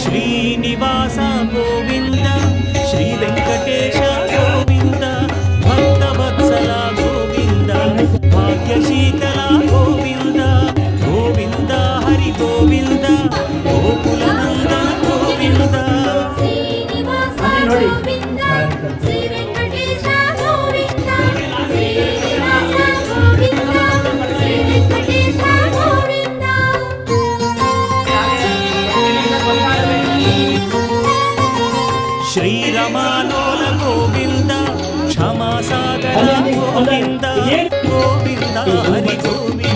Srinivasa Govinda Shri Venkatesha Govinda Bhaktavatsala Govinda భాగ్యశీతల Govinda Govinda Hari Govinda Gokula Nandana Govinda శ్రీరమాలోల Govinda క్షమాసాగర Govinda Govinda Hari Govinda